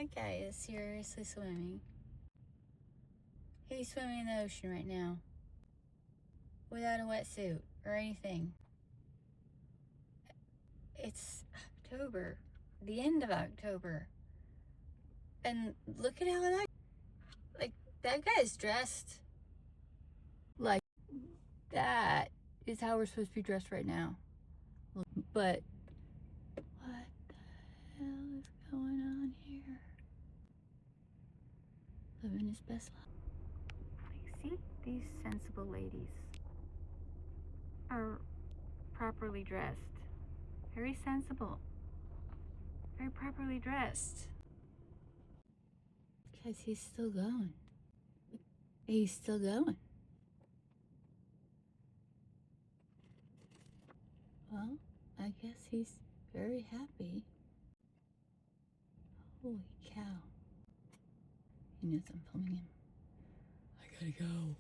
That guy is seriously swimming. He's swimming in the ocean right now. Without a wetsuit or anything. It's October. The end of October. And look at how that guy's dressed. Like, that is how we're supposed to be dressed right now. But what the hell is going on here? Living his best life. See, these sensible ladies are properly dressed. Very sensible. Very properly dressed. Because he's still going. He's still going. Well, I guess he's very happy. Holy cow. He knows I'm filming him. I gotta go.